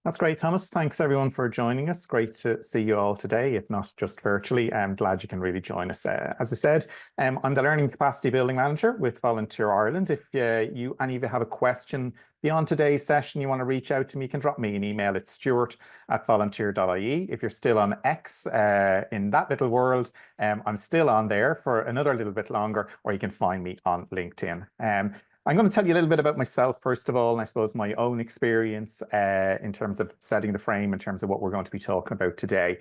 That's great, Thomas. Thanks everyone for joining us. Great to see you all today, if not just virtually. I'm glad you can really join us. As I said, I'm the Learning Capacity Building Manager with Volunteer Ireland. If any of you have a question beyond today's session, you want to reach out to me, you can drop me an email. It's stuart@volunteer.ie. If you're still on X, in that little world, I'm still on there for another little bit longer, or you can find me on LinkedIn. I'm going to tell you a little bit about myself, first of all, and I suppose my own experience in terms of setting the frame in terms of what we're going to be talking about today.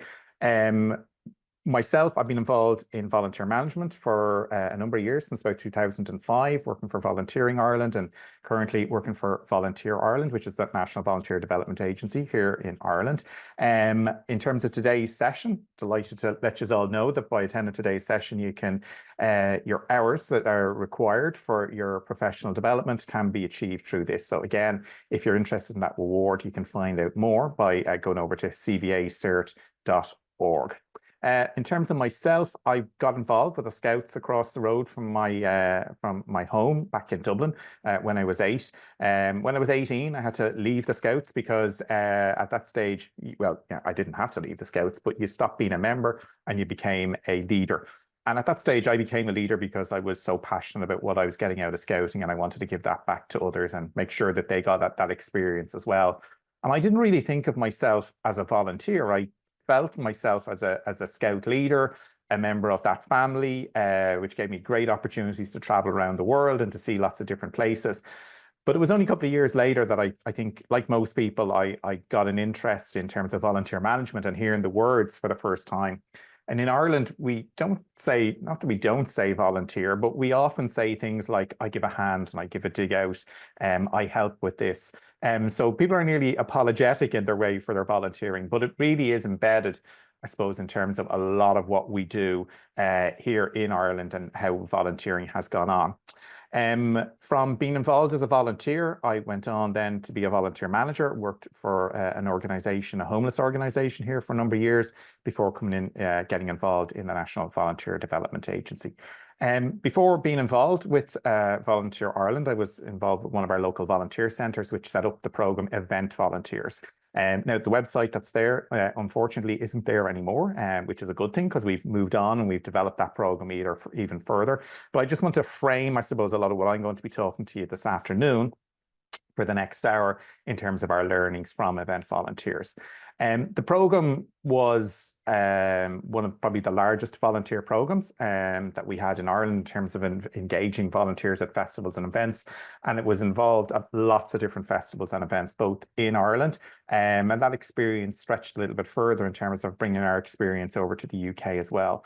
Myself, I've been involved in volunteer management for a number of years, since about 2005, working for Volunteering Ireland and currently working for Volunteer Ireland, which is the National Volunteer Development Agency here in Ireland. In terms of today's session, delighted to let you all know that by attending today's session, you can your hours that are required for your professional development can be achieved through this. So again, if you're interested in that reward, you can find out more by going over to cvacert.org. In terms of myself, I got involved with the Scouts across the road from my home back in Dublin when I was 8. When I was 18, I had to leave the Scouts because at that stage, well, yeah, I didn't have to leave the Scouts, but you stopped being a member and you became a leader. And at that stage, I became a leader because I was so passionate about what I was getting out of scouting, and I wanted to give that back to others and make sure that they got that experience as well. And I didn't really think of myself as a volunteer. I felt myself as a Scout leader, a member of that family, which gave me great opportunities to travel around the world and to see lots of different places. But it was only a couple of years later that I think, like most people, I got an interest in terms of volunteer management and hearing the words for the first time. And in Ireland, we don't say, not that we don't say volunteer, but we often say things like, I give a hand and I give a dig out, I help with this. So people are nearly apologetic in their way for their volunteering, but it really is embedded, I suppose, in terms of a lot of what we do here in Ireland and how volunteering has gone on. From being involved as a volunteer, I went on then to be a volunteer manager, worked for an organization, a homeless organization here for a number of years before coming in, getting involved in the National Volunteer Development Agency. Before being involved with Volunteer Ireland, I was involved with one of our local volunteer centres, which set up the programme Event Volunteers. Now, the website that's there, unfortunately, isn't there anymore, which is a good thing because we've moved on and we've developed that programme even further. But I just want to frame, I suppose, a lot of what I'm going to be talking to you this afternoon for the next hour in terms of our learnings from Event Volunteers. The programme was one of probably the largest volunteer programmes that we had in Ireland in terms of engaging volunteers at festivals and events. And it was involved at lots of different festivals and events, both in Ireland. And that experience stretched a little bit further in terms of bringing our experience over to the UK as well.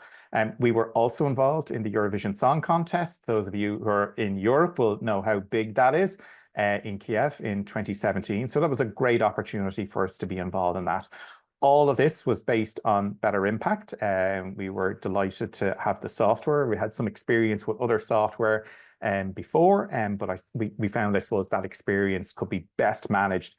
We were also involved in the Eurovision Song Contest. Those of you who are in Europe will know how big that is. In Kiev in 2017. So that was a great opportunity for us to be involved in that. All of this was based on Better Impact. We were delighted to have the software. We had some experience with other software before, but we found, I suppose, that experience could be best managed,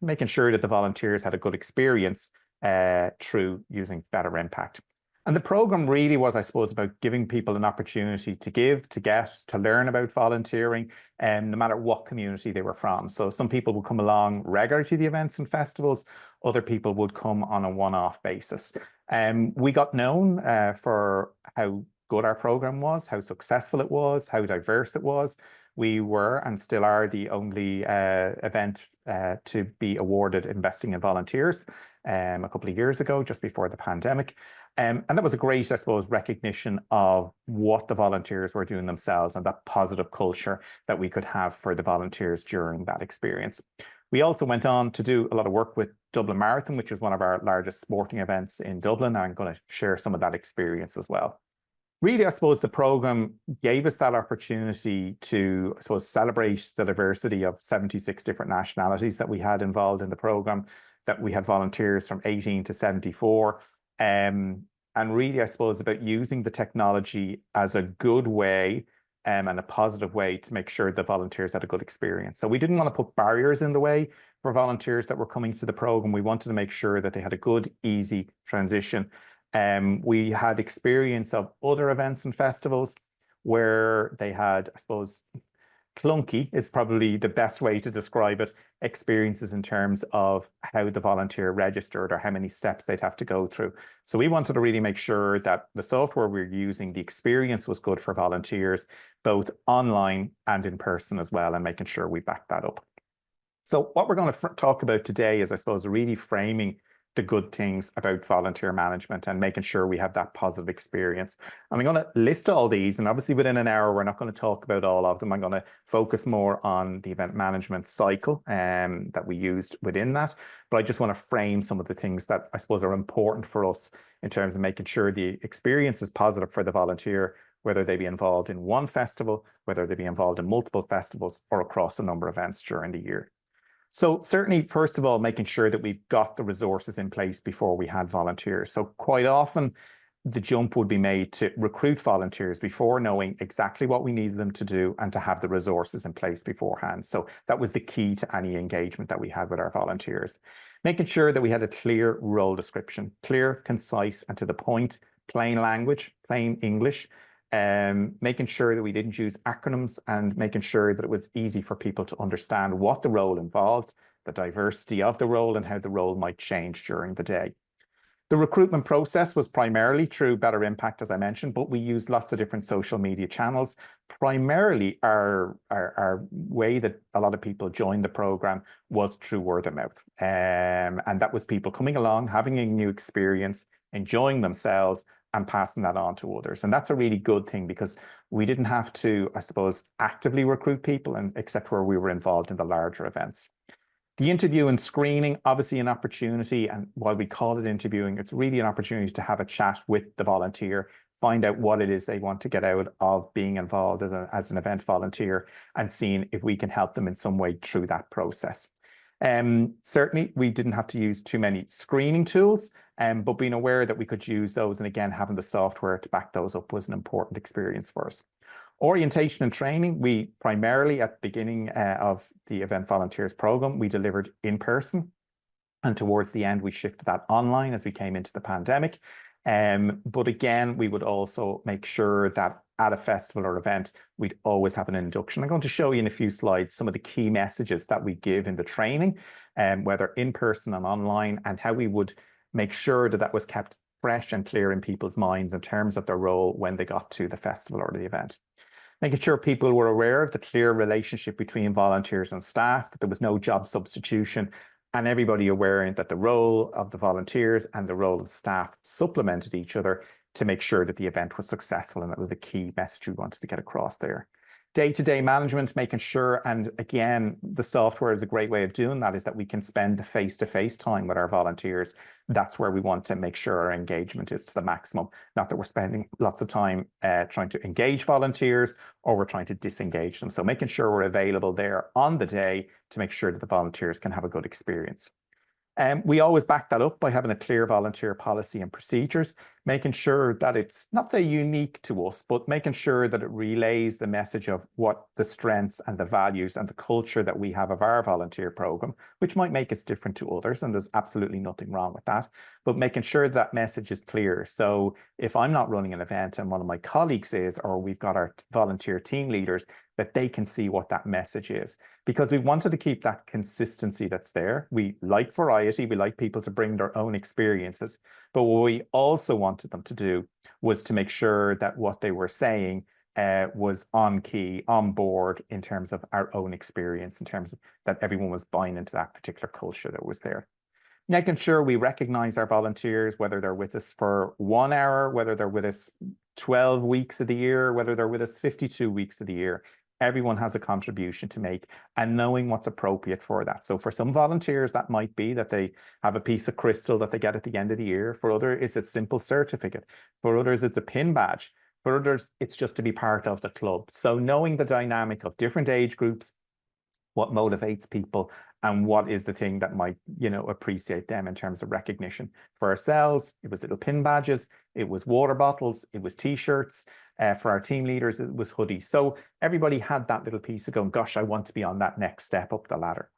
making sure that the volunteers had a good experience through using Better Impact. And the programme really was, I suppose, about giving people an opportunity to give, to get, to learn about volunteering, no matter what community they were from. So some people would come along regularly to the events and festivals. Other people would come on a one-off basis. We got known for how good our programme was, how successful it was, how diverse it was. We were and still are the only event to be awarded Investing in Volunteers a couple of years ago, just before the pandemic. And that was a great, I suppose, recognition of what the volunteers were doing themselves and that positive culture that we could have for the volunteers during that experience. We also went on to do a lot of work with Dublin Marathon, which was one of our largest sporting events in Dublin. I'm going to share some of that experience as well. Really, I suppose the programme gave us that opportunity to, I suppose, celebrate the diversity of 76 different nationalities that we had involved in the programme, that we had volunteers from 18 to 74. And really, I suppose, about using the technology as a good way and a positive way to make sure that volunteers had a good experience. So we didn't want to put barriers in the way for volunteers that were coming to the programme. We wanted to make sure that they had a good, easy transition. We had experience of other events and festivals where they had, I suppose, clunky is probably the best way to describe it, experiences in terms of how the volunteer registered or how many steps they'd have to go through. So we wanted to really make sure that the software we were using, the experience was good for volunteers, both online and in person as well, and making sure we back that up. So what we're going to talk about today is, I suppose, really framing the good things about volunteer management and making sure we have that positive experience. And I'm going to list all these, and obviously within an hour, we're not going to talk about all of them. I'm going to focus more on the event management cycle that we used within that. But I just want to frame some of the things that I suppose are important for us in terms of making sure the experience is positive for the volunteer, whether they be involved in one festival, whether they be involved in multiple festivals, or across a number of events during the year. So certainly, first of all, making sure that we've got the resources in place before we had volunteers. So quite often, the jump would be made to recruit volunteers before knowing exactly what we needed them to do and to have the resources in place beforehand. So that was the key to any engagement that we had with our volunteers. Making sure that we had a clear role description, clear, concise, and to the point, plain language, plain English. Making sure that we didn't use acronyms and making sure that it was easy for people to understand what the role involved, the diversity of the role, and how the role might change during the day. The recruitment process was primarily through Better Impact, as I mentioned, but we used lots of different social media channels. Primarily, our way that a lot of people joined the program was through word of mouth. And that was people coming along, having a new experience, enjoying themselves, and passing that on to others. And that's a really good thing because we didn't have to, I suppose, actively recruit people, and except where we were involved in the larger events. The interview and screening, obviously an opportunity, and while we call it interviewing, it's really an opportunity to have a chat with the volunteer, find out what it is they want to get out of being involved as an event volunteer, and seeing if we can help them in some way through that process. Certainly, we didn't have to use too many screening tools, but being aware that we could use those, and again, having the software to back those up was an important experience for us. Orientation and training, we primarily at the beginning of the Event Volunteers program, we delivered in person. And towards the end, we shifted that online as we came into the pandemic. But again, we would also make sure that at a festival or event, we'd always have an induction. I'm going to show you in a few slides some of the key messages that we give in the training, whether in person and online, and how we would make sure that that was kept fresh and clear in people's minds in terms of their role when they got to the festival or the event. Making sure people were aware of the clear relationship between volunteers and staff, that there was no job substitution, and everybody aware that the role of the volunteers and the role of the staff supplemented each other to make sure that the event was successful. And that was the key message we wanted to get across there. Day-to-day management, making sure, and again, the software is a great way of doing that, is that we can spend the face-to-face time with our volunteers. That's where we want to make sure our engagement is to the maximum. Not that we're spending lots of time trying to engage volunteers or we're trying to disengage them. So making sure we're available there on the day to make sure that the volunteers can have a good experience. We always back that up by having a clear volunteer policy and procedures, making sure that it's not say unique to us, but making sure that it relays the message of what the strengths and the values and the culture that we have of our volunteer program, which might make us different to others. And there's absolutely nothing wrong with that, but making sure that message is clear. So if I'm not running an event and one of my colleagues is, or we've got our volunteer team leaders, that they can see what that message is, because we wanted to keep that consistency that's there. We like variety, we like people to bring their own experiences, but what we also wanted them to do was to make sure that what they were saying was on key, on board in terms of our own experience, in terms of that everyone was buying into that particular culture that was there. Making sure we recognize our volunteers, whether they're with us for 1 hour, whether they're with us 12 weeks of the year, whether they're with us 52 weeks of the year. Everyone has a contribution to make, and knowing what's appropriate for that. So for some volunteers, that might be that they have a piece of crystal that they get at the end of the year. For others, it's a simple certificate. For others, it's a pin badge. For others, it's just to be part of the club. So knowing the dynamic of different age groups, what motivates people, and what is the thing that might, appreciate them in terms of recognition. For ourselves, it was little pin badges, it was water bottles, it was T-shirts. For our team leaders, it was hoodies. So everybody had that little piece of going, gosh, I want to be on that next step up the ladder.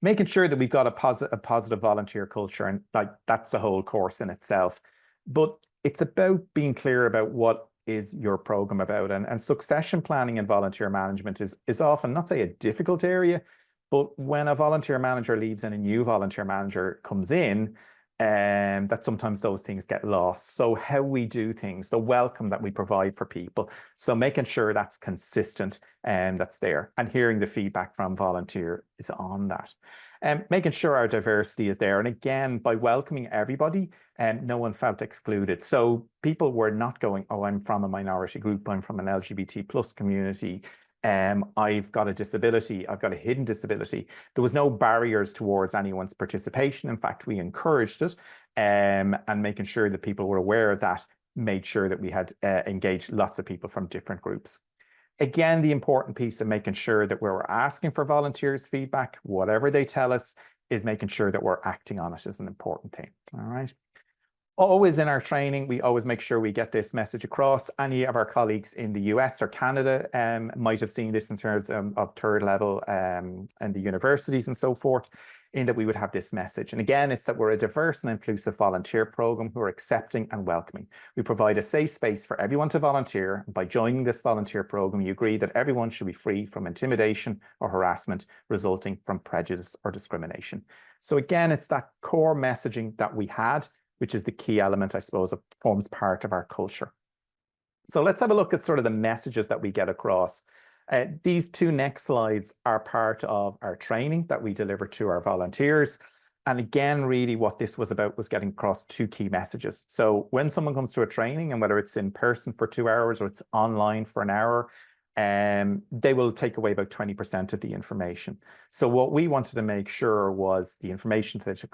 Making sure that we've got a positive volunteer culture, and like that's a whole course in itself. But it's about being clear about what is your program about? And succession planning and volunteer management is often, not say a difficult area, but when a volunteer manager leaves and a new volunteer manager comes in, that sometimes those things get lost. So how we do things, the welcome that we provide for people. So making sure that's consistent and that's there, and hearing the feedback from volunteer is on that. And making sure our diversity is there. And again, by welcoming everybody, no one felt excluded. So people were not going, oh, I'm from a minority group, I'm from an LGBT plus community, I've got a disability, I've got a hidden disability. There was no barriers towards anyone's participation. In fact, we encouraged it, and making sure that people were aware of that made sure that we had engaged lots of people from different groups. Again, the important piece of making sure that we're asking for volunteers' feedback, whatever they tell us, is making sure that we're acting on it is an important thing. All right. Always in our training, we always make sure we get this message across. Any of our colleagues in the US or Canada might have seen this in terms of third level and the universities and so forth, in that we would have this message. And again, it's that we're a diverse and inclusive volunteer program who are accepting and welcoming. We provide a safe space for everyone to volunteer. By joining this volunteer program, you agree that everyone should be free from intimidation or harassment resulting from prejudice or discrimination. So again, it's that core messaging that we had, which is the key element, I suppose, that forms part of our culture. So let's have a look at sort of the messages that we get across. These two next slides are part of our training that we deliver to our volunteers. And again, really what this was about was getting across two key messages. So when someone comes to a training, and whether it's in person for 2 hours or it's online for an hour, they will take away about 20% of the information. So what we wanted to make sure was the information that they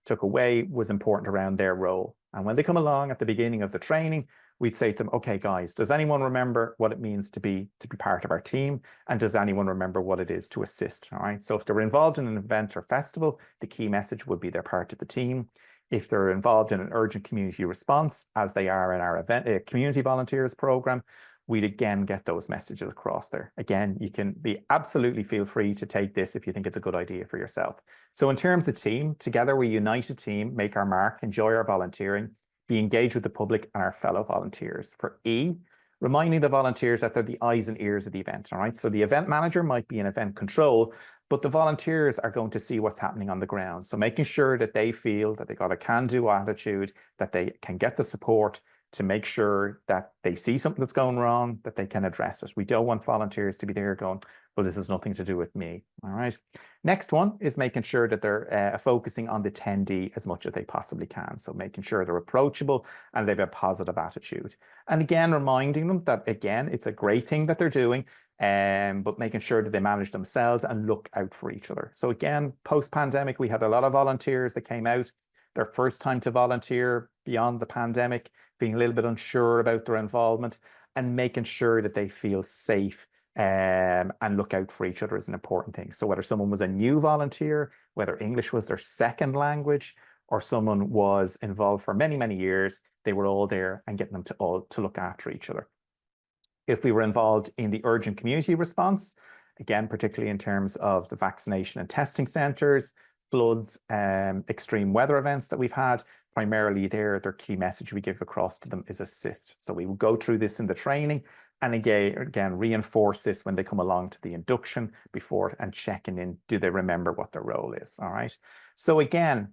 took away was important around their role. And when they come along at the beginning of the training, we'd say to them, okay, guys, does anyone remember what it means to be part of our team? And does anyone remember what it is to assist? All right. So if they're involved in an event or festival, the key message would be they're part of the team. If they're involved in an urgent community response, as they are in our event community volunteers program, we'd again get those messages across there. Again, you can be absolutely feel free to take this if you think it's a good idea for yourself. So in terms of team, together we unite a team, make our mark, enjoy our volunteering, be engaged with the public and our fellow volunteers. For E, reminding the volunteers that they're the eyes and ears of the event, all right? So the event manager might be in event control, but the volunteers are going to see what's happening on the ground. So making sure that they feel that they got a can-do attitude, that they can get the support to make sure that they see something that's going wrong, that they can address it. We don't want volunteers to be there going, well, this has nothing to do with me, all right? Next one is making sure that they're focusing on the 10D as much as they possibly can. So making sure they're approachable and they have a positive attitude. And again, reminding them that, again, it's a great thing that they're doing, but making sure that they manage themselves and look out for each other. So again, post-pandemic, we had a lot of volunteers that came out, their first time to volunteer beyond the pandemic, being a little bit unsure about their involvement, and making sure that they feel safe and look out for each other is an important thing. So whether someone was a new volunteer, whether English was their second language, or someone was involved for many, many years, they were all there and getting them to look after each other. If we were involved in the urgent community response, again, particularly in terms of the vaccination and testing centres, floods, extreme weather events that we've had, primarily their key message we give across to them is assist. So we will go through this in the training, and again reinforce this when they come along to the induction before and checking in, do they remember what their role is, all right? So again,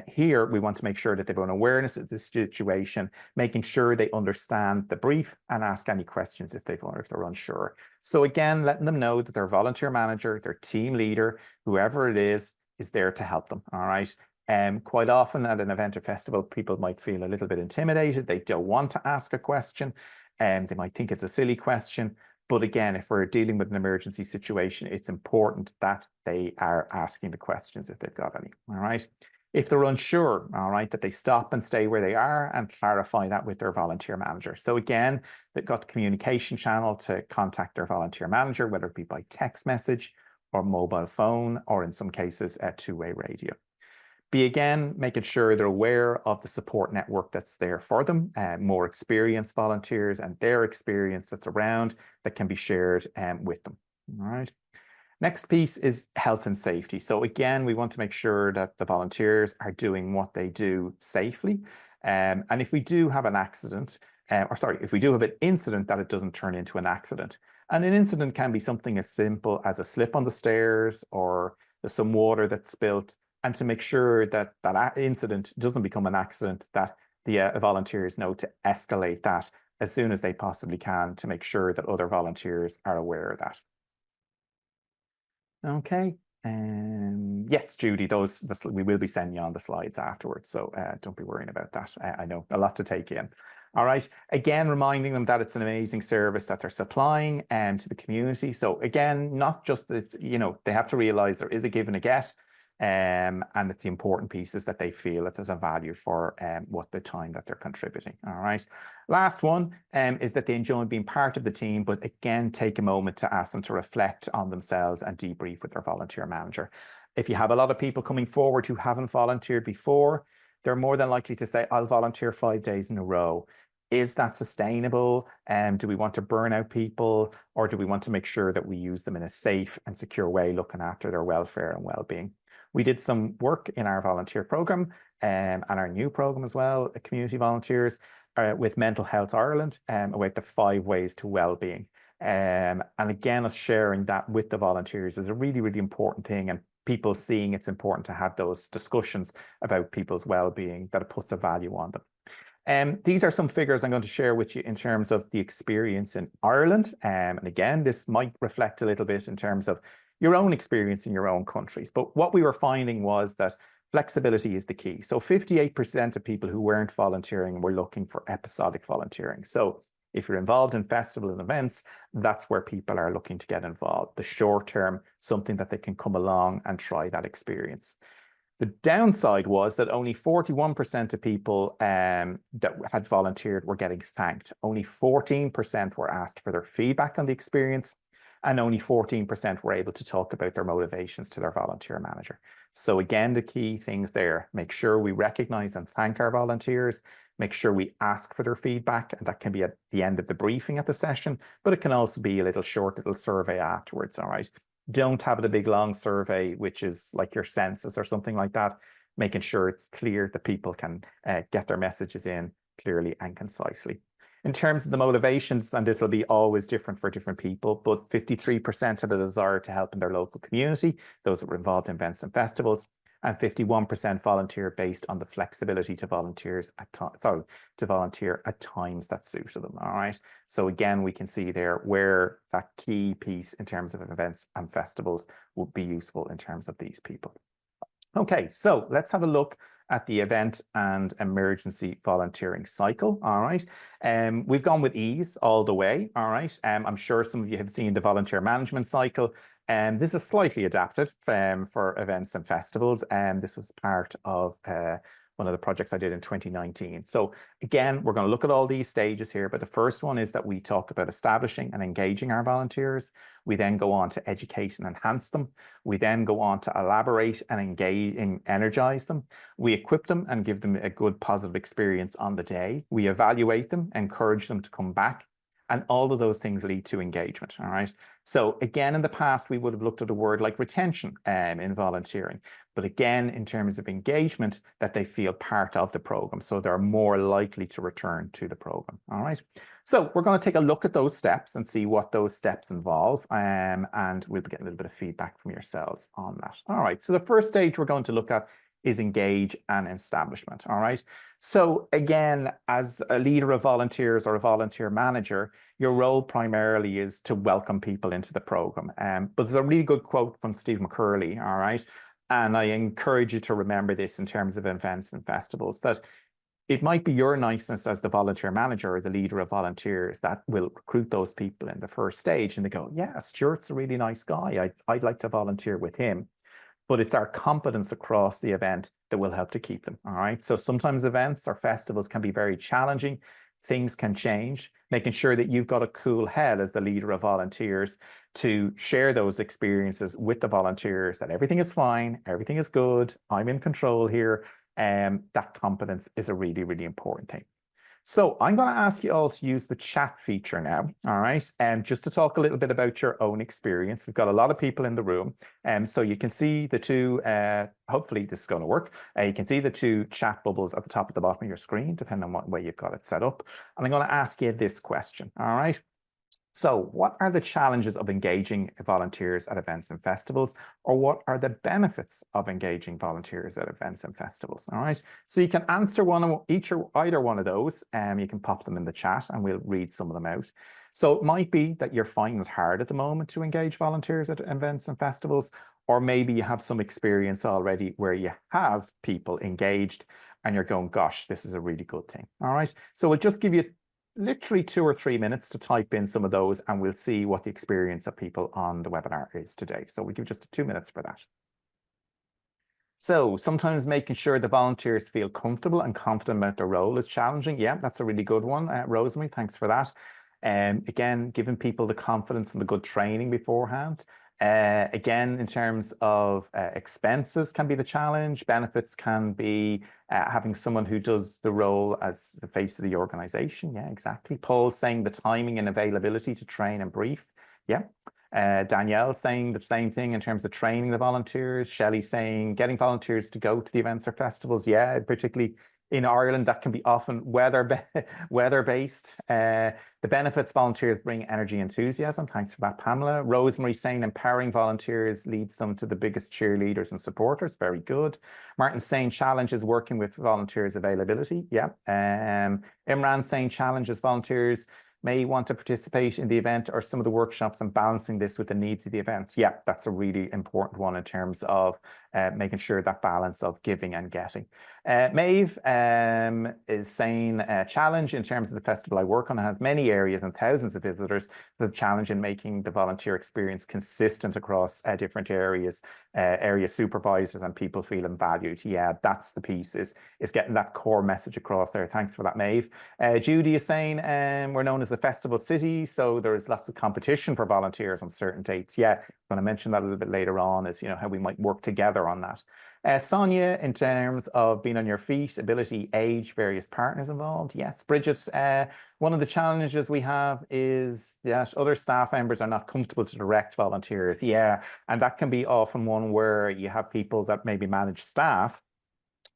here we want to make sure that they've an awareness of the situation, making sure they understand the brief and ask any questions if they're unsure. So again, letting them know that their volunteer manager, their team leader, whoever it is there to help them, all right? Quite often at an event or festival, people might feel a little bit intimidated. They don't want to ask a question, and they might think it's a silly question. But again, if we're dealing with an emergency situation, it's important that they are asking the questions if they've got any, all right? If they're unsure, all right, that they stop and stay where they are and clarify that with their volunteer manager. So again, they've got the communication channel to contact their volunteer manager, whether it be by text message or mobile phone, or in some cases, a two-way radio. Be again, making sure they're aware of the support network that's there for them, more experienced volunteers and their experience that's around that can be shared with them, all right? Next piece is health and safety. So again, we want to make sure that the volunteers are doing what they do safely. And if we do have an accident, or sorry, if we do have an incident, that it doesn't turn into an accident. And an incident can be something as simple as a slip on the stairs or there's some water that's spilt. And to make sure that that incident doesn't become an accident, that the volunteers know to escalate that as soon as they possibly can to make sure that other volunteers are aware of that. Okay. Yes, Judy, we will be sending you on the slides afterwards, so don't be worrying about that. I know a lot to take in. All right. Again, reminding them that it's an amazing service that they're supplying to the community. So again, not just that they have to realize there is a give and a get, and it's the important pieces that they feel that there's a value for what the time that they're contributing. All right. Last one is that they enjoy being part of the team, but again, take a moment to ask them to reflect on themselves and debrief with their volunteer manager. If you have a lot of people coming forward who haven't volunteered before, they're more than likely to say, I'll volunteer 5 days in a row. Is that sustainable? Do we want to burn out people, or do we want to make sure that we use them in a safe and secure way, looking after their welfare and well-being? We did some work in our volunteer program and our new program as well, Community Volunteers, with Mental Health Ireland, about the 5 ways to well-being. And again, us sharing that with the volunteers is a really, really important thing, and people seeing it's important to have those discussions about people's well-being, that it puts a value on them. These are some figures I'm going to share with you in terms of the experience in Ireland. And again, this might reflect a little bit in terms of your own experience in your own countries. But what we were finding was that flexibility is the key. So 58% of people who weren't volunteering were looking for episodic volunteering. So if you're involved in festivals and events, that's where people are looking to get involved. The short term, something that they can come along and try that experience. The downside was that only 41% of people that had volunteered were getting thanked. Only 14% were asked for their feedback on the experience, and only 14% were able to talk about their motivations to their volunteer manager. So again, the key things there, make sure we recognize and thank our volunteers, make sure we ask for their feedback, and that can be at the end of the briefing at the session, but it can also be a little short little survey afterwards, all right? Don't have it a big long survey, which is like your census or something like that, making sure it's clear that people can get their messages in clearly and concisely. In terms of the motivations, and this will be always different for different people, but 53% had a desire to help in their local community, those that were involved in events and festivals, and 51% volunteer based on the flexibility to volunteer at times that suited them. All right. So again, we can see there where that key piece in terms of events and festivals would be useful in terms of these people. Okay, so let's have a look at the event and emergency volunteering cycle. All right. We've gone with ease all the way. All right. I'm sure some of you have seen the volunteer management cycle. This is slightly adapted for events and festivals. And this was part of one of the projects I did in 2019. So again, we're going to look at all these stages here, but the first one is that we talk about establishing and engaging our volunteers. We then go on to educate and enhance them. We then go on to elaborate and engage and energize them. We equip them and give them a good positive experience on the day. We evaluate them, encourage them to come back. And all of those things lead to engagement, all right? So again, in the past, we would have looked at a word like retention in volunteering. But again, in terms of engagement, that they feel part of the program. So they're more likely to return to the program, all right? So we're going to take a look at those steps and see what those steps involve. And we'll get a little bit of feedback from yourselves on that. All right, so the first stage we're going to look at is engage and establishment, all right? So again, as a leader of volunteers or a volunteer manager, your role primarily is to welcome people into the program. But there's a really good quote from Steve McCurley, all right? And I encourage you to remember this in terms of events and festivals, that it might be your niceness as the volunteer manager or the leader of volunteers that will recruit those people in the first stage. And they go, yeah, Stuart's a really nice guy. I'd like to volunteer with him. But it's our competence across the event that will help to keep them, all right? So sometimes events or festivals can be very challenging. Things can change. Making sure that you've got a cool head as the leader of volunteers to share those experiences with the volunteers, that everything is fine, everything is good, I'm in control here. That competence is a really, really important thing. So I'm going to ask you all to use the chat feature now, all right? And just to talk a little bit about your own experience. We've got a lot of people in the room, so you can see the two, hopefully this is going to work. You can see the two chat bubbles at the top of the bottom of your screen, depending on what way you've got it set up. And I'm going to ask you this question, all right? So what are the challenges of engaging volunteers at events and festivals, or what are the benefits of engaging volunteers at events and festivals? All right, so you can answer either one of those, and you can pop them in the chat and we'll read some of them out. So it might be that you're finding it hard at the moment to engage volunteers at events and festivals, or maybe you have some experience already where you have people engaged and you're going, gosh, this is a really good thing. All right, so we'll just give you literally 2 or 3 minutes to type in some of those, and we'll see what the experience of people on the webinar is today. So we'll give just 2 minutes for that. So sometimes making sure the volunteers feel comfortable and confident about their role is challenging. Yeah, that's a really good one, Rosemary. Thanks for that. Again, giving people the confidence and the good training beforehand. Again, in terms of expenses can be the challenge. Benefits can be having someone who does the role as the face of the organization. Yeah, exactly. Paul saying the timing and availability to train and brief. Yeah. Danielle saying the same thing in terms of training the volunteers. Shelley saying getting volunteers to go to the events or festivals. Yeah, particularly in Ireland, that can be often weather-based. The benefits volunteers bring energy, enthusiasm. Thanks for that, Pamela. Rosemary saying empowering volunteers leads them to the biggest cheerleaders and supporters. Very good. Martin saying challenges working with volunteers availability. Yeah. Imran saying challenges volunteers may want to participate in the event or some of the workshops and balancing this with the needs of the event. Yeah, that's a really important one in terms of making sure that balance of giving and getting. Maeve is saying a challenge in terms of the festival I work on. It has many areas and thousands of visitors. There's a challenge in making the volunteer experience consistent across different areas, area supervisors and people feeling valued. Yeah, that's the piece, is getting that core message across there. Thanks for that, Maeve. Judy is saying we're known as the festival city, so there's lots of competition for volunteers on certain dates. Yeah, I'm going to mention that a little bit later on, is how we might work together on that. Sonia, in terms of being on your feet, ability, age, various partners involved. Yes, Bridget, one of the challenges we have is that other staff members are not comfortable to direct volunteers. Yeah, and that can be often one where you have people that maybe manage staff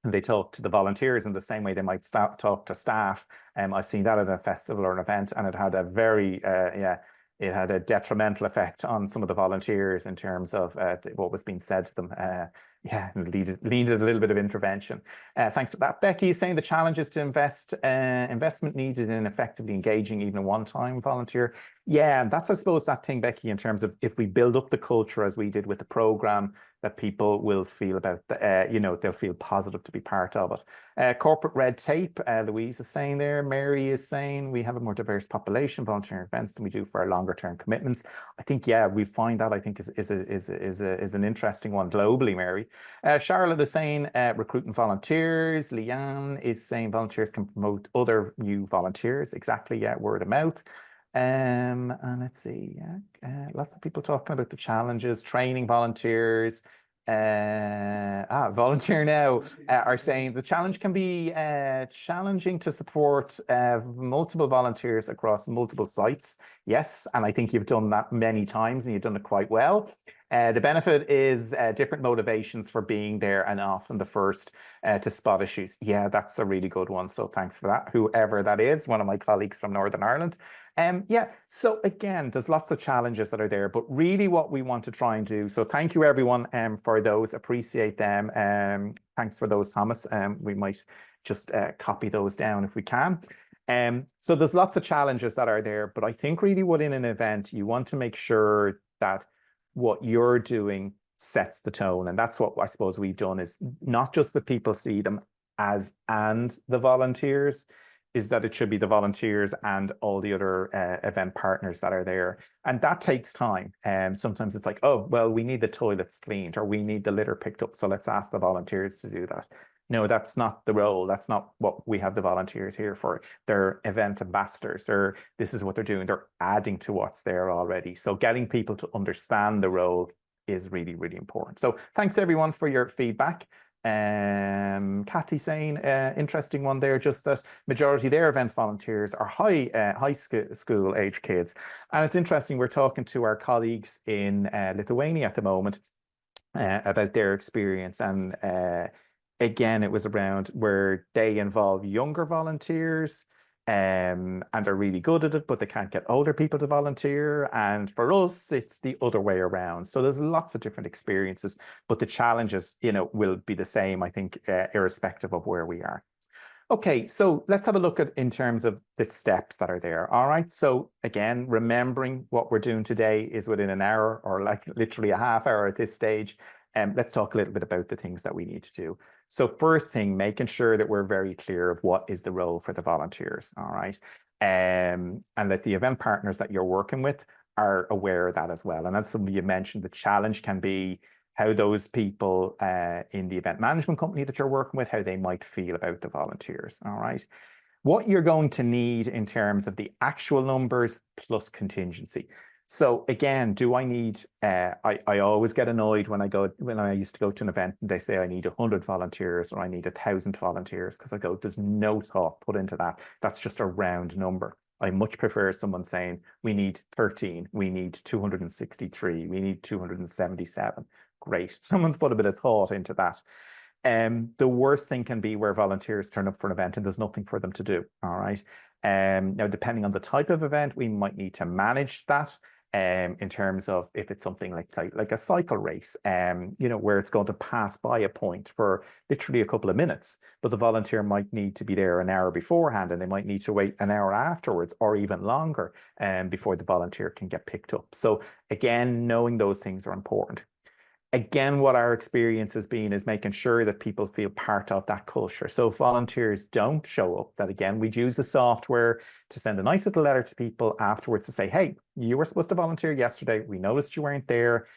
and they talk to the volunteers in the same way they might talk to staff. I've seen that at a festival or an event, and it had a very, it had a detrimental effect on some of the volunteers in terms of what was being said to them. Yeah, needed a little bit of intervention. Thanks for that. Becky is saying the challenge is to investment needed in effectively engaging even a one-time volunteer. Yeah, that's, I suppose, that thing, Becky, in terms of if we build up the culture as we did with the program, that people will feel about, they'll feel positive to be part of it. Corporate red tape, Louise is saying there. Mary is saying we have a more diverse population, volunteering events, than we do for our longer term commitments. I think, yeah, we find that, I think, is an interesting one globally, Mary. Charlotte is saying recruiting volunteers. Leanne is saying volunteers can promote other new volunteers. Exactly, yeah, word of mouth. And let's see, lots of people talking about the challenges, training volunteers. Volunteer Now are saying the challenge can be challenging to support multiple volunteers across multiple sites. Yes, and I think you've done that many times and you've done it quite well. The benefit is different motivations for being there and often the first to spot issues. Yeah, that's a really good one. So thanks for that, whoever that is, one of my colleagues from Northern Ireland. Yeah, so again, there's lots of challenges that are there, but really what we want to try and do, so thank you everyone for those, appreciate them. Thanks for those, Thomas. We might just copy those down if we can. So there's lots of challenges that are there, but I think really within an event, you want to make sure that what you're doing sets the tone. And that's what I suppose we've done, is not just that people see them as and the volunteers, is that it should be the volunteers and all the other event partners that are there. And that takes time. Sometimes it's like, oh, well, we need the toilets cleaned or we need the litter picked up, so let's ask the volunteers to do that. No, that's not the role. That's not what we have the volunteers here for. They're event ambassadors. This is what they're doing. They're adding to what's there already. So getting people to understand the role is really, really important. So thanks everyone for your feedback. Kathy saying, interesting one there, just that majority of their event volunteers are high school age kids. And it's interesting, we're talking to our colleagues in Lithuania at the moment about their experience. And again, it was around where they involve younger volunteers and they're really good at it, but they can't get older people to volunteer. And for us, it's the other way around. So there's lots of different experiences, but the challenges, will be the same, I think, irrespective of where we are. Okay, so let's have a look at in terms of the steps that are there. All right. So again, remembering what we're doing today is within an hour or like literally a half hour at this stage. Let's talk a little bit about the things that we need to do. So first thing, making sure that we're very clear of what is the role for the volunteers. All right. And that the event partners that you're working with are aware of that as well. And as somebody you mentioned, the challenge can be how those people in the event management company that you're working with, how they might feel about the volunteers, all right? What you're going to need in terms of the actual numbers plus contingency. So again, do I need, I always get annoyed when I used to go to an event and they say I need 100 volunteers or I need 1,000 volunteers, because I go, there's no thought put into that. That's just a round number. I much prefer someone saying we need 13, we need 263, we need 277. Great. Someone's put a bit of thought into that. The worst thing can be where volunteers turn up for an event and there's nothing for them to do. All right. Now, depending on the type of event, we might need to manage that in terms of if it's something like a cycle race, where it's going to pass by a point for literally a couple of minutes, but the volunteer might need to be there an hour beforehand and they might need to wait an hour afterwards or even longer before the volunteer can get picked up. So again, knowing those things are important. Again, what our experience has been is making sure that people feel part of that culture. So if volunteers don't show up, that again, we'd use the software to send a nice little letter to people afterwards to say, hey, you were supposed to volunteer yesterday. We noticed you weren't there.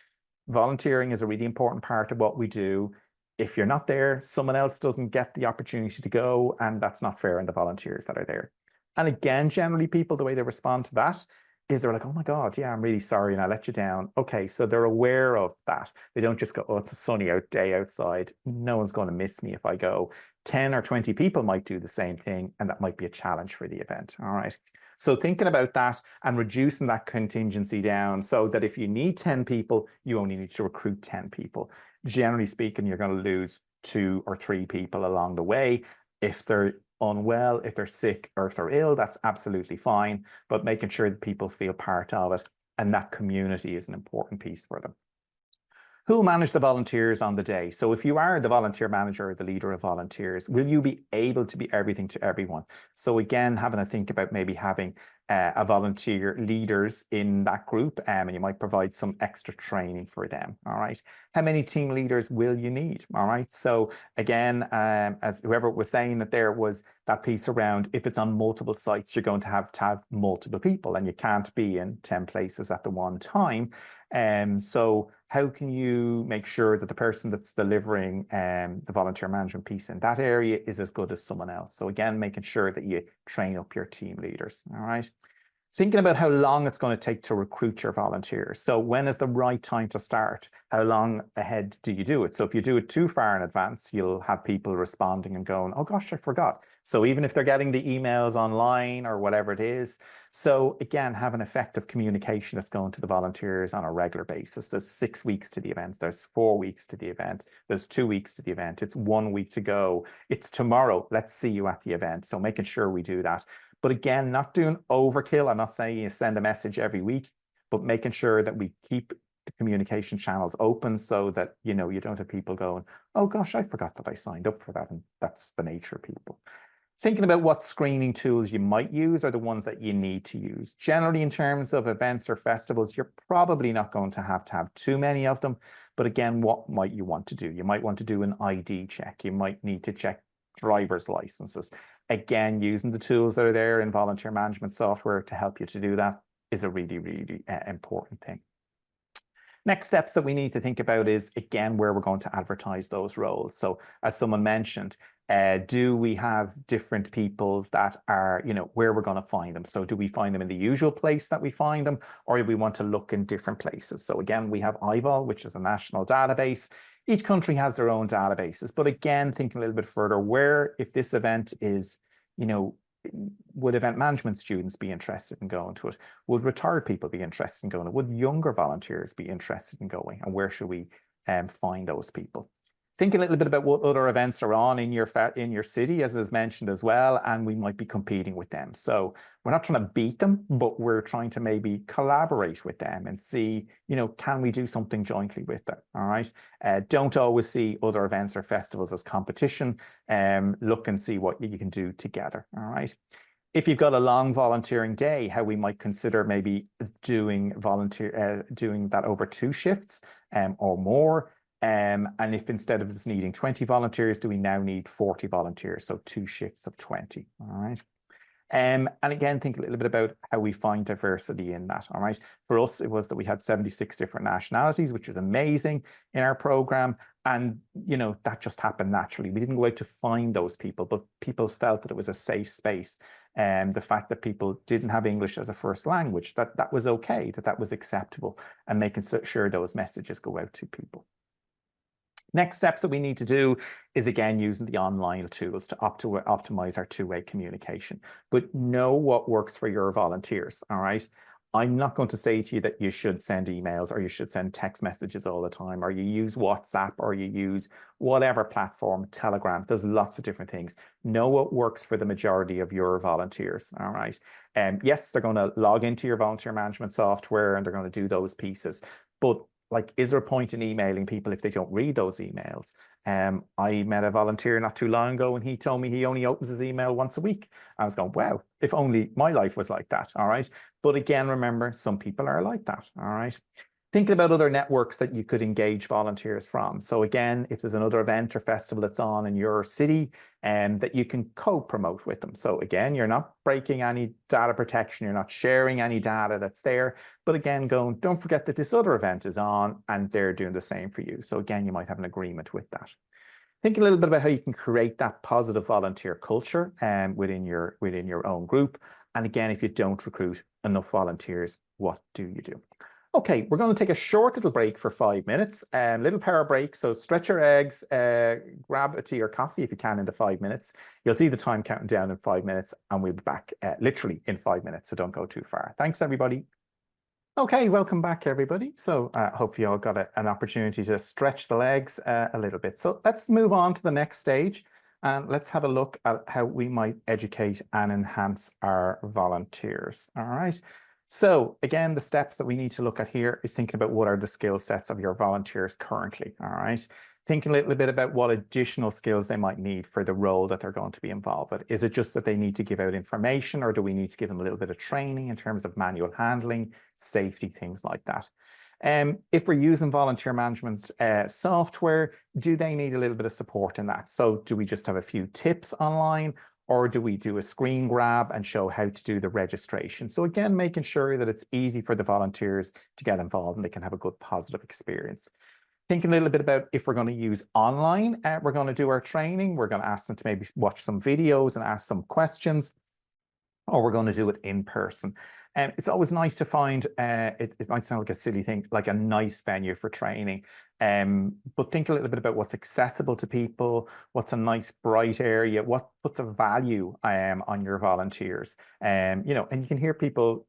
Volunteering is a really important part of what we do. If you're not there, someone else doesn't get the opportunity to go, and that's not fair on the volunteers that are there. And again, generally people, the way they respond to that is they're like, oh my God, yeah, I'm really sorry and I let you down. Okay, so they're aware of that. They don't just go, oh, it's a sunny day outside. No one's going to miss me if I go. 10 or 20 people might do the same thing, and that might be a challenge for the event. All right. So thinking about that and reducing that contingency down so that if you need 10 people, you only need to recruit 10 people. Generally speaking, you're going to lose 2 or 3 people along the way. If they're unwell, if they're sick or if they're ill, that's absolutely fine. But making sure that people feel part of it and that community is an important piece for them. Who will manage the volunteers on the day? So if you are the volunteer manager or the leader of volunteers, will you be able to be everything to everyone? So again, having a think about maybe having a volunteer leaders in that group, and you might provide some extra training for them. All right. How many team leaders will you need? All right. So again, as whoever was saying that there was that piece around, if it's on multiple sites, you're going to have multiple people and you can't be in 10 places at the one time. So how can you make sure that the person that's delivering the volunteer management piece in that area is as good as someone else? So again, making sure that you train up your team leaders. All right. Thinking about how long it's going to take to recruit your volunteers. So when is the right time to start? How long ahead do you do it? So if you do it too far in advance, you'll have people responding and going, oh gosh, I forgot. So even if they're getting the emails online or whatever it is. So again, have an effective communication that's going to the volunteers on a regular basis. There's 6 weeks to the events. There's 4 weeks to the event. There's 2 weeks to the event. It's 1 week to go. It's tomorrow. Let's see you at the event. So making sure we do that. But again, not doing overkill. I'm not saying you send a message every week, but making sure that we keep the communication channels open so that, you don't have people going, oh gosh, I forgot that I signed up for that. And that's the nature of people. Thinking about what screening tools you might use are the ones that you need to use. Generally, in terms of events or festivals, you're probably not going to have too many of them. But again, what might you want to do? You might want to do an ID check. You might need to check driver's licenses. Again, using the tools that are there in volunteer management software to help you to do that is a really, really important thing. Next steps that we need to think about is, again, where we're going to advertise those roles. So as someone mentioned, do we have different people that are, where we're going to find them? So do we find them in the usual place that we find them, or do we want to look in different places? So again, we have IVOL, which is a national database. Each country has their own databases, but again, thinking a little bit further, where if this event is, you know, would event management students be interested in going to it? Would retired people be interested in going? Would younger volunteers be interested in going? And where should we find those people? Think a little bit about what other events are on in your city, as is mentioned as well, and we might be competing with them. So we're not trying to beat them, but we're trying to maybe collaborate with them and see, you know, can we do something jointly with them? All right. Don't always see other events or festivals as competition. Look and see what you can do together. All right. If you've got a long volunteering day, how we might consider maybe doing that over 2 shifts or more. And if instead of just needing 20 volunteers, do we now need 40 volunteers? So 2 shifts of 20, all right? And again, think a little bit about how we find diversity in that, all right? For us, it was that we had 76 different nationalities, which is amazing in our program. And, you know, that just happened naturally. We didn't go out to find those people, but people felt that it was a safe space. And the fact that people didn't have English as a first language, that was okay, that was acceptable, and making sure those messages go out to people. Next steps that we need to do is, again, using the online tools to optimize our two-way communication. But know what works for your volunteers, all right? I'm not going to say to you that you should send emails or you should send text messages all the time, or you use WhatsApp, or you use whatever platform, Telegram. There's lots of different things. Know what works for the majority of your volunteers, all right? Yes, they're going to log into your volunteer management software and they're going to do those pieces. But like, is there a point in emailing people if they don't read those emails? I met a volunteer not too long ago and he told me he only opens his email once a week. I was going, wow, if only my life was like that, all right? But again, remember, some people are like that, all right? Thinking about other networks that you could engage volunteers from. So again, if there's another event or festival that's on in your city, that you can co-promote with them. So again, you're not breaking any data protection, you're not sharing any data that's there, but again, don't forget that this other event is on and they're doing the same for you. So again, you might have an agreement with that. Think a little bit about how you can create that positive volunteer culture within your own group. And again, if you don't recruit enough volunteers, what do you do? Okay, we're going to take a short little break for 5 minutes, little power break. So stretch your legs, grab a tea or coffee if you can in the 5 minutes. You'll see the time counting down in 5 minutes, and we'll be back literally in 5 minutes. So don't go too far. Thanks, everybody. Okay, welcome back, everybody. So hopefully you all got an opportunity to stretch the legs a little bit. So let's move on to the next stage. And let's have a look at how we might educate and enhance our volunteers. All right. So again, the steps that we need to look at here is thinking about what are the skill sets of your volunteers currently, all right? Thinking a little bit about what additional skills they might need for the role that they're going to be involved with. Is it just that they need to give out information, or do we need to give them a little bit of training in terms of manual handling, safety, things like that? If we're using volunteer management software, do they need a little bit of support in that? So do we just have a few tips online, or do we do a screen grab and show how to do the registration? So again, making sure that it's easy for the volunteers to get involved and they can have a good positive experience. Thinking a little bit about if we're going to use online, we're going to do our training. We're going to ask them to maybe watch some videos and ask some questions, or we're going to do it in person. And it's always nice to find, it might sound like a silly thing, like a nice venue for training. But think a little bit about what's accessible to people, what's a nice bright area, what puts a value on your volunteers. You know, and you can hear people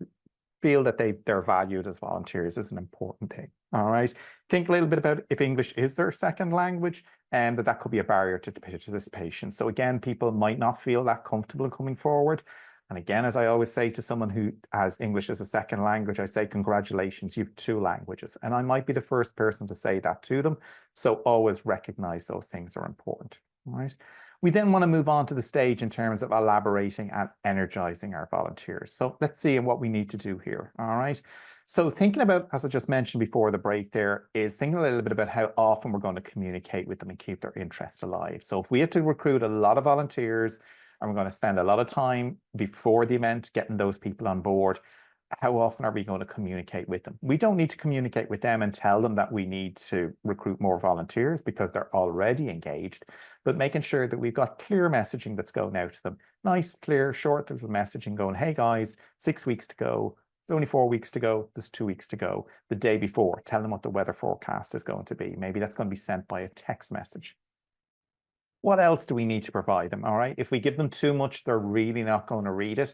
feel that they're valued as volunteers is an important thing. All right. Think a little bit about if English is their second language, and that could be a barrier to participation. So again, people might not feel that comfortable coming forward. And again, as I always say to someone who has English as a second language, I say, congratulations, you've 2 languages. And I might be the first person to say that to them. So always recognize those things are important, right? We then want to move on to the stage in terms of elaborating and energizing our volunteers. So let's see what we need to do here, all right? So thinking about, as I just mentioned before the break there, is thinking a little bit about how often we're going to communicate with them and keep their interest alive. So if we have to recruit a lot of volunteers, and we're going to spend a lot of time before the event getting those people on board, how often are we going to communicate with them? We don't need to communicate with them and tell them that we need to recruit more volunteers because they're already engaged, but making sure that we've got clear messaging that's going out to them. Nice, clear, short little messaging going, hey guys, 6 weeks to go. There's only 4 weeks to go. There's 2 weeks to go. The day before, tell them what the weather forecast is going to be. Maybe that's going to be sent by a text message. What else do we need to provide them? All right. If we give them too much, they're really not going to read it.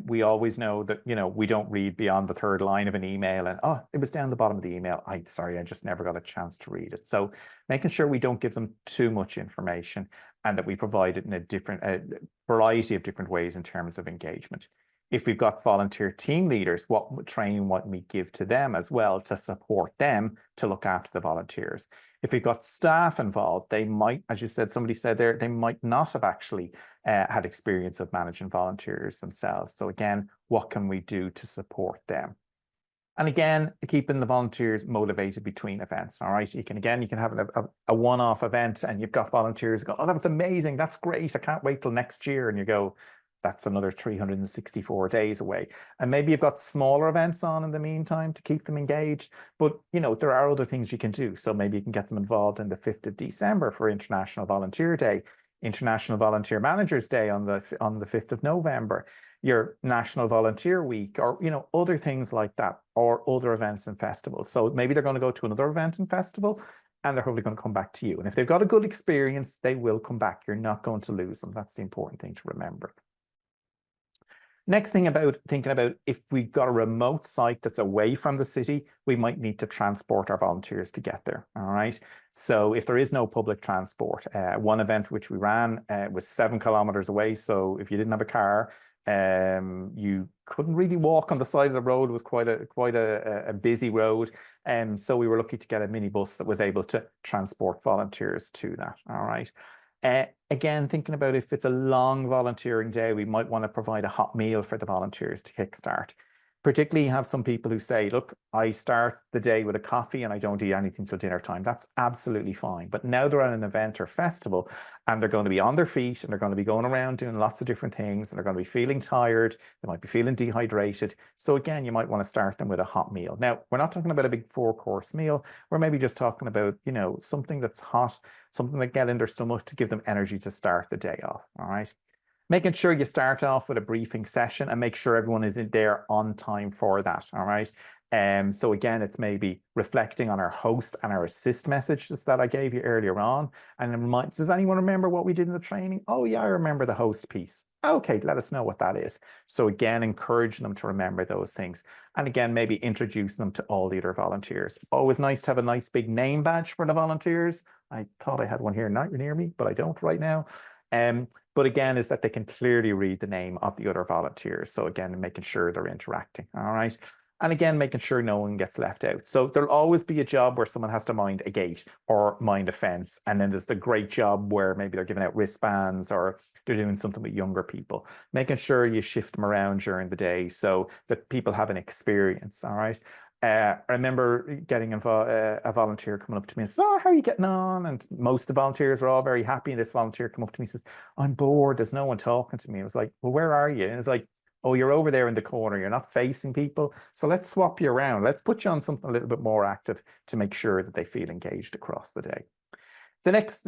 We always know that, we don't read beyond the third line of an email and, oh, it was down the bottom of the email. Sorry, I just never got a chance to read it. So making sure we don't give them too much information and that we provide it in a variety of different ways in terms of engagement. If we've got volunteer team leaders, what training might we give to them as well to support them to look after the volunteers? If we've got staff involved, they might, as you said, somebody said there, they might not have actually had experience of managing volunteers themselves. So again, what can we do to support them? And again, keeping the volunteers motivated between events. All right. You can have a one-off event and you've got volunteers go, oh, that's amazing. That's great. I can't wait till next year. And you go, that's another 364 days away. And maybe you've got smaller events on in the meantime to keep them engaged. But, there are other things you can do. So maybe you can get them involved in the 5th of December for International Volunteer Day, International Volunteer Managers Day on the 5th of November, your National Volunteer Week, or, other things like that, or other events and festivals. So maybe they're going to go to another event and festival, and they're probably going to come back to you. And if they've got a good experience, they will come back. You're not going to lose them. That's the important thing to remember. Next thing about thinking about if we've got a remote site that's away from the city, we might need to transport our volunteers to get there. All right. So if there is no public transport, one event which we ran was 7 kilometers away. So if you didn't have a car, you couldn't really walk on the side of the road. It was quite a busy road. So we were lucky to get a minibus that was able to transport volunteers to that. All right. Again, thinking about if it's a long volunteering day, we might want to provide a hot meal for the volunteers to kickstart. Particularly, you have some people who say, look, I start the day with a coffee and I don't eat anything till dinner time. That's absolutely fine. But now they're at an event or festival and they're going to be on their feet and they're going to be going around doing lots of different things and they're going to be feeling tired. They might be feeling dehydrated. So again, you might want to start them with a hot meal. Now, we're not talking about a big 4-course meal. We're maybe just talking about, something that's hot, something that get in their stomach to give them energy to start the day off. All right. Making sure you start off with a briefing session and make sure everyone is in there on time for that. All right. So again, it's maybe reflecting on our host and our assist messages that I gave you earlier on. And does anyone remember what we did in the training? Oh yeah, I remember the host piece. Okay, let us know what that is. So again, encouraging them to remember those things. And again, maybe introduce them to all the other volunteers. Always nice to have a nice big name badge for the volunteers. I thought I had one here near me, but I don't right now. But again, is that they can clearly read the name of the other volunteers. So again, making sure they're interacting. All right. And again, making sure no one gets left out. So there'll always be a job where someone has to mind a gate or mind a fence. And then there's the great job where maybe they're giving out wristbands or they're doing something with younger people. Making sure you shift them around during the day so that people have an experience. All right. I remember getting a volunteer coming up to me and says, oh, how are you getting on? And most of the volunteers were all very happy. And this volunteer come up to me and says, I'm bored. There's no one talking to me. I was like, well, where are you? And it's like, oh, you're over there in the corner. You're not facing people. So let's swap you around. Let's put you on something a little bit more active to make sure that they feel engaged across the day. The next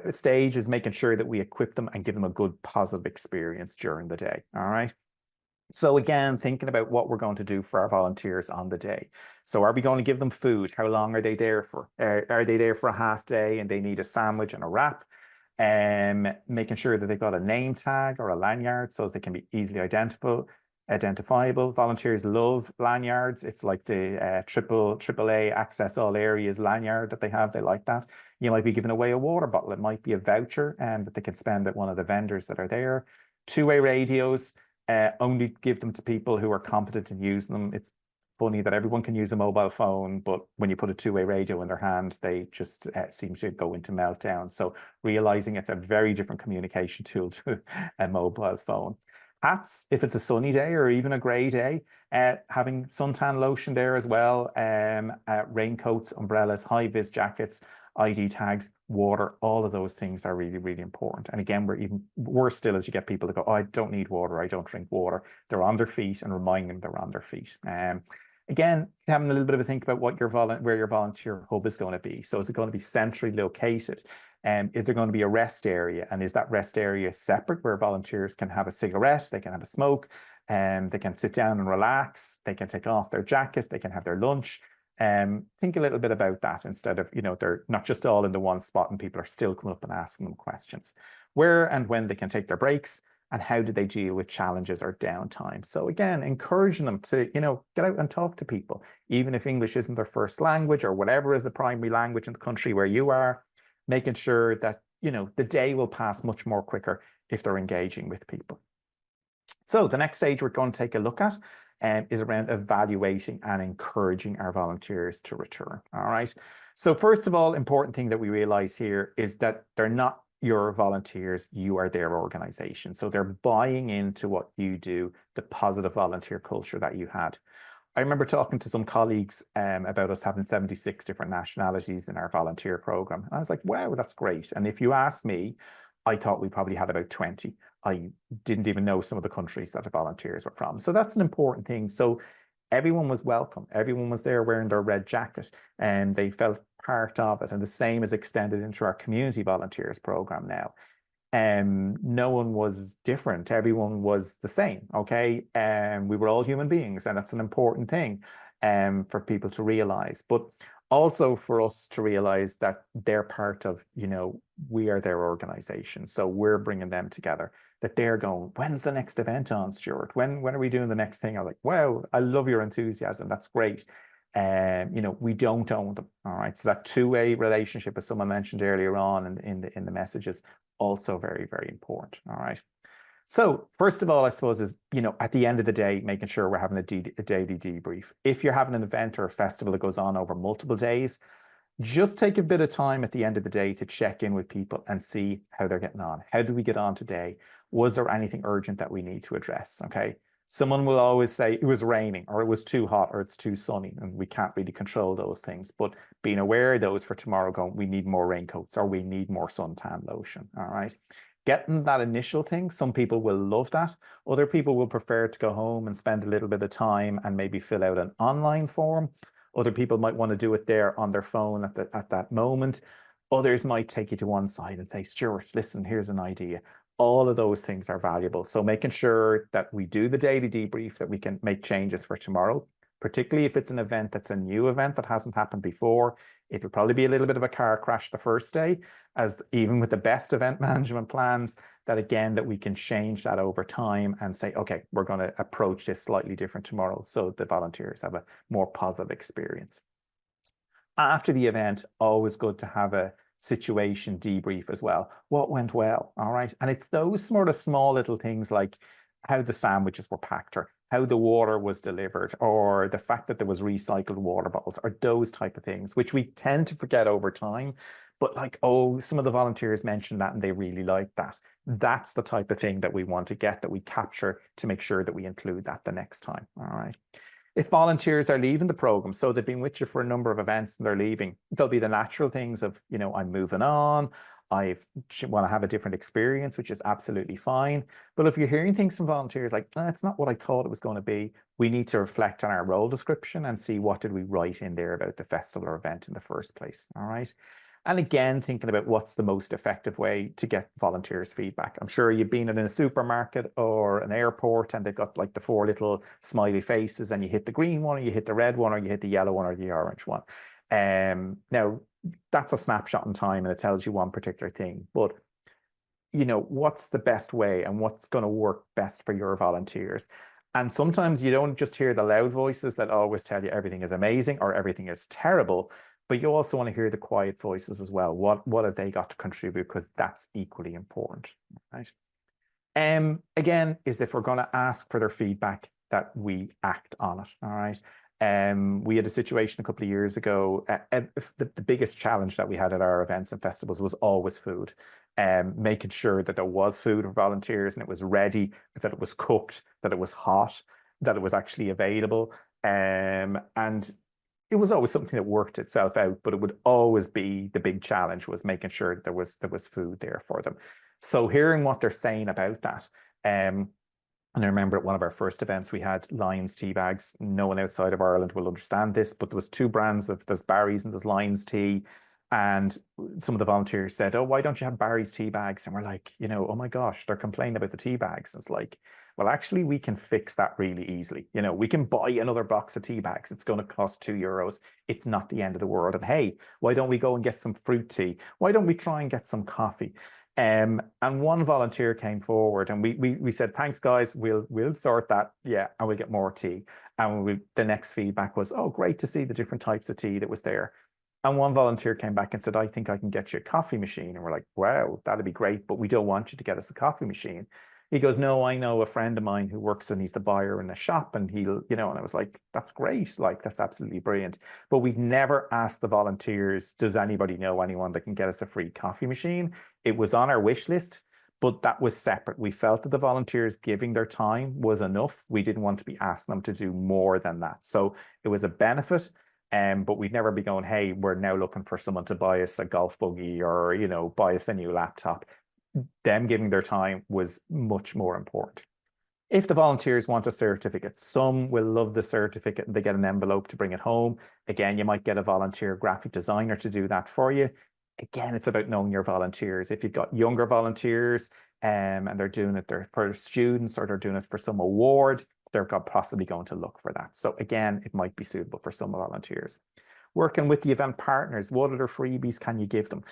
stage is making sure that we equip them and give them a good positive experience during the day. All right. So again, thinking about what we're going to do for our volunteers on the day. So are we going to give them food? How long are they there for? Are they there for a half day and they need a sandwich and a wrap? Making sure that they've got a name tag or a lanyard so they can be easily identifiable. Volunteers love lanyards. It's like the AAA Access All Areas lanyard that they have. They like that. You might be giving away a water bottle. It might be a voucher that they can spend at one of the vendors that are there. Two-way radios. Only give them to people who are competent in using them. It's funny that everyone can use a mobile phone, but when you put a two-way radio in their hand, they just seem to go into meltdown. So realizing it's a very different communication tool to a mobile phone. Hats, if it's a sunny day or even a grey day, having suntan lotion there as well, raincoats, umbrellas, high-vis jackets, ID tags, water, all of those things are really, really important. And again, we're even worse still as you get people that go, oh, I don't need water, I don't drink water. They're on their feet and remind them they're on their feet. Again, having a little bit of a think about what where your volunteer hub is going to be. So is it going to be centrally located? Is there going to be a rest area? And is that rest area separate where volunteers can have a cigarette, they can have a smoke, They can sit down and relax. They can take off their jacket. They can have their lunch. Think a little bit about that instead of, they're not just all in the one spot and people are still coming up and asking them questions. Where and when they can take their breaks, and how do they deal with challenges or downtime? So again, encouraging them to, get out and talk to people, even if English isn't their first language or whatever is the primary language in the country where you are, making sure that, the day will pass much more quicker if they're engaging with people. So the next stage we're going to take a look at is around evaluating and encouraging our volunteers to return. All right. So first of all, important thing that we realize here is that they're not your volunteers, you are their organization. So they're buying into what you do, the positive volunteer culture that you had. I remember talking to some colleagues about us having 76 different nationalities in our volunteer program. And I was like, wow, that's great. And if you ask me, I thought we probably had about 20. I didn't even know some of the countries that the volunteers were from. So that's an important thing. So everyone was welcome. Everyone was there wearing their red jacket and they felt part of it. And the same is extended into our community volunteers program now. No one was different. Everyone was the same. Okay. We were all human beings, and that's an important thing for people to realize. But also for us to realize that they're part of, we are their organization. So we're bringing them together, that they're going, when's the next event on, Stuart? When are we doing the next thing? I'm like, wow, I love your enthusiasm. That's great. We don't own them. All right. So that two-way relationship, as someone mentioned earlier on in the messages, also very, very important. All right. So first of all, I suppose is, at the end of the day, making sure we're having a daily debrief. If you're having an event or a festival that goes on over multiple days, just take a bit of time at the end of the day to check in with people and see how they're getting on. How do we get on today? Was there anything urgent that we need to address? Okay. Someone will always say it was raining or it was too hot or it's too sunny, and we can't really control those things. But being aware of those for tomorrow, going, we need more raincoats or we need more suntan lotion. All right. Getting that initial thing, some people will love that. Other people will prefer to go home and spend a little bit of time and maybe fill out an online form. Other people might want to do it there on their phone at that moment. Others might take you to one side and say, Stuart, listen, here's an idea. All of those things are valuable. So making sure that we do the daily debrief, that we can make changes for tomorrow, particularly if it's an event that's a new event that hasn't happened before. It'll probably be a little bit of a car crash the first day, as even with the best event management plans, that we can change that over time and say, okay, we're going to approach this slightly different tomorrow so the volunteers have a more positive experience. After the event, always good to have a situation debrief as well. What went well? All right. And it's those sort of small little things like how the sandwiches were packed, or how the water was delivered, or the fact that there was recycled water bottles, or those type of things, which we tend to forget over time. But like, oh, some of the volunteers mentioned that and they really like that. That's the type of thing that we want to get, that we capture, to make sure that we include that the next time. All right. If volunteers are leaving the program, so they've been with you for a number of events and they're leaving, there'll be the natural things of, I'm moving on. I want to have a different experience, which is absolutely fine. But if you're hearing things from volunteers like, it's not what I thought it was going to be, we need to reflect on our role description and see what did we write in there about the festival or event in the first place. All right. And again, thinking about what's the most effective way to get volunteers' feedback. I'm sure you've been in a supermarket or an airport and they've got like the 4 little smiley faces, and you hit the green one, or you hit the red one, or you hit the yellow one, or the orange one. Now, that's a snapshot in time and it tells you one particular thing. But, what's the best way and what's going to work best for your volunteers? And sometimes you don't just hear the loud voices that always tell you everything is amazing or everything is terrible. But you also want to hear the quiet voices as well. What have they got to contribute? Because that's equally important, right? Again, is if we're going to ask for their feedback, that we act on it, all right? We had a situation a couple of years ago. The biggest challenge that we had at our events and festivals was always food. Making sure that there was food for volunteers and it was ready, that it was cooked, that it was hot, that it was actually available. And it was always something that worked itself out, but it would always be the big challenge, was making sure there was food there for them. So hearing what they're saying about that, and I remember at one of our first events, we had Lions tea bags. No one outside of Ireland will understand this, but there was 2 brands of, there's Barry's and there's Lions tea. And some of the volunteers said, oh, why don't you have Barry's tea bags? And we're like, oh my gosh, they're complaining about the tea bags. It's like, Well, actually, we can fix that really easily. You know, we can buy another box of tea bags. It's going to cost €2. It's not the end of the world. And hey, why don't we go and get some fruit tea? Why don't we try and get some coffee? And one volunteer came forward and we said, thanks, guys, we'll sort that. Yeah, and we'll get more tea. And the next feedback was, oh, great to see the different types of tea that was there. And one volunteer came back and said, I think I can get you a coffee machine. And we're like, wow, that'd be great, but we don't want you to get us a coffee machine. He goes, no, I know a friend of mine who works and he's the buyer in a shop and he'll, you know, and I was like, that's great. Like, that's absolutely brilliant. But we've never asked the volunteers, does anybody know anyone that can get us a free coffee machine? It was on our wish list, but that was separate. We felt that the volunteers giving their time was enough. We didn't want to be asking them to do more than that. So it was a benefit. But we'd never be going, hey, we're now looking for someone to buy us a golf buggy or, you know, buy us a new laptop. Them giving their time was much more important. If the volunteers want a certificate, some will love the certificate and they get an envelope to bring it home. Again, you might get a volunteer graphic designer to do that for you. Again, it's about knowing your volunteers. If you've got younger volunteers and they're doing it for students or they're doing it for some award, they're possibly going to look for that. So again, it might be suitable for some volunteers. Working with the event partners, what other freebies can you give them?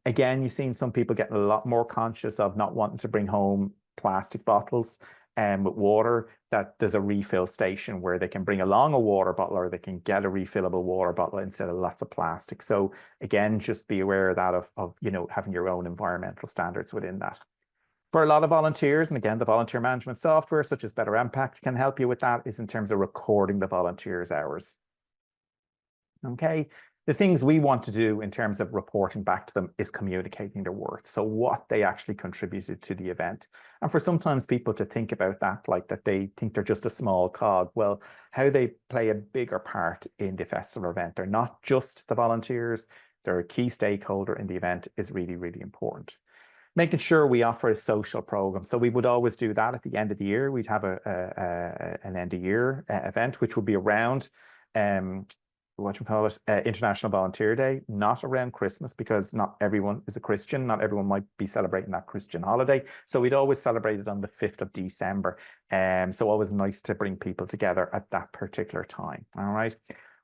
Again, you've seen some people getting a lot more conscious of not wanting to bring home plastic bottles with water, that there's a refill station where they can bring along a water bottle or they can get a refillable water bottle instead of lots of plastic. So again, just be aware of that, of you know, having your own environmental standards within that. For a lot of volunteers, and again, the volunteer management software such as Better Impact can help you with that, is in terms of recording the volunteers' hours. Okay, the things we want to do in terms of reporting back to them is communicating their worth. So what they actually contributed to the event. And for sometimes people to think about that, like that they think they're just a small cog. Well, how they play a bigger part in the festival event. They're not just the volunteers, they're a key stakeholder in the event is really, really important. Making sure we offer a social program. So we would always do that at the end of the year. We'd have an end of year event, which would be around International Volunteer Day, not around Christmas, because not everyone is a Christian. Not everyone might be celebrating that Christian holiday. So we'd always celebrate it on the 5th of December. So always nice to bring people together at that particular time. All right.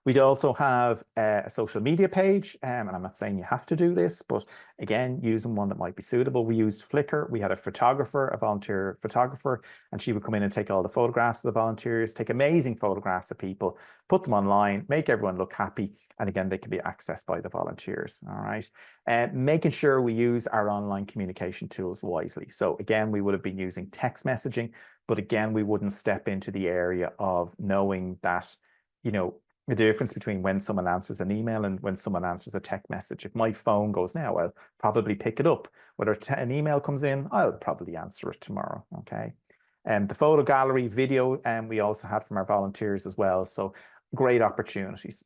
We'd also have a social media page, and I'm not saying you have to do this, but again, using one that might be suitable. We used Flickr. We had a photographer, a volunteer photographer, and she would come in and take all the photographs of the volunteers, take amazing photographs of people, put them online, make everyone look happy, and again, they can be accessed by the volunteers, all right? Making sure we use our online communication tools wisely. So again, we would have been using text messaging, but again, we wouldn't step into the area of knowing that, you know, the difference between when someone answers an email and when someone answers a text message. If my phone goes now, I'll probably pick it up. Whether an email comes in, I'll probably answer it tomorrow, okay? And the photo gallery, video, we also had from our volunteers as well. So great opportunities.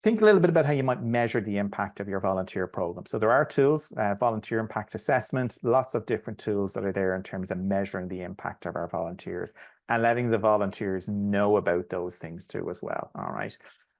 Think a little bit about how you might measure the impact of your volunteer program. So there are tools, volunteer impact assessment, lots of different tools that are there in terms of measuring the impact of our volunteers and letting the volunteers know about those things too as well, all right?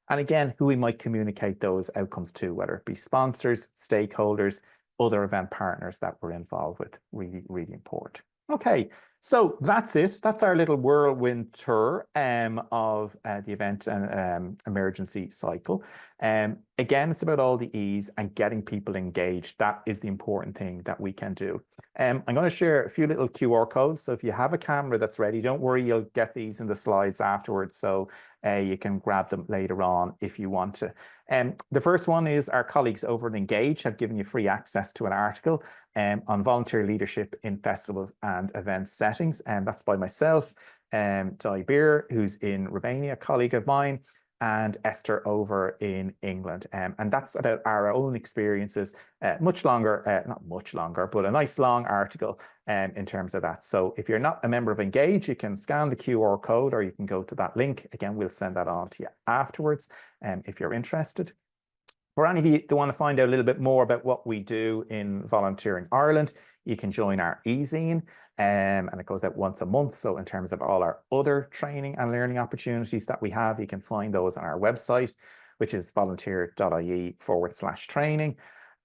And again, who we might communicate those outcomes to, whether it be sponsors, stakeholders, other event partners that we're involved with, really, really important. Okay, so that's it. That's our little whirlwind tour of the event and emergency cycle. Again, it's about all the E's and getting people engaged. That is the important thing that we can do. I'm going to share a few little QR codes. So if you have a camera that's ready, don't worry, you'll get these in the slides afterwards. So you can grab them later on if you want to. The first one is our colleagues over at Engage have given you free access to an article on volunteer leadership in festivals and event settings. And that's by myself, Di Beer, who's in Romania, a colleague of mine, and Esther over in England. And that's about our own experiences, much longer, not much longer, but a nice long article in terms of that. So if you're not a member of Engage, you can scan the QR code or you can go to that link. Again, we'll send that on to you afterwards if you're interested. For any of you that want to find out a little bit more about what we do in Volunteering Ireland, you can join our e-zine, and it goes out once a month. So in terms of all our other training and learning opportunities that we have, you can find those on our website, which is volunteer.ie/training.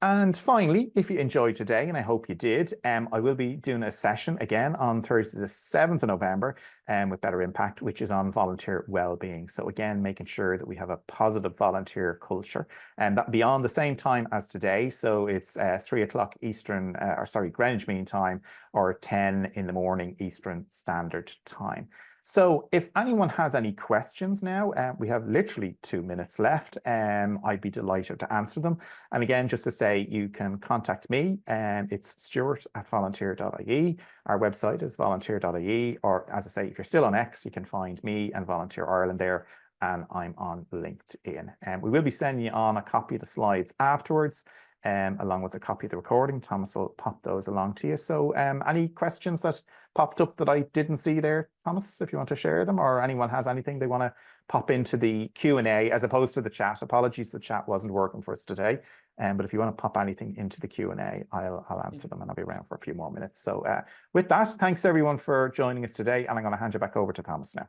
And finally, if you enjoyed today, and I hope you did, I will be doing a session again on Thursday, the 7th of November, with Better Impact, which is on volunteer well-being. So again, making sure that we have a positive volunteer culture, and that be on the same time as today. So it's 3 o'clock Eastern, Greenwich Mean Time, or 10 in the morning Eastern Standard Time. So if anyone has any questions now, we have literally 2 minutes left. I'd be delighted to answer them. And again, just to say, you can contact me. It's stuart@volunteer.ie. Our website is volunteer.ie. Or as I say, if you're still on X, you can find me and Volunteer Ireland there. And I'm on LinkedIn. And we will be sending you on a copy of the slides afterwards, along with a copy of the recording. Thomas will pop those along to you. So any questions that popped up that I didn't see there, Thomas, if you want to share them, or anyone has anything they want to pop into the Q&A as opposed to the chat. Apologies, the chat wasn't working for us today. But if you want to pop anything into the Q&A, I'll answer them, and I'll be around for a few more minutes. So with that, thanks everyone for joining us today. And I'm going to hand you back over to Thomas now.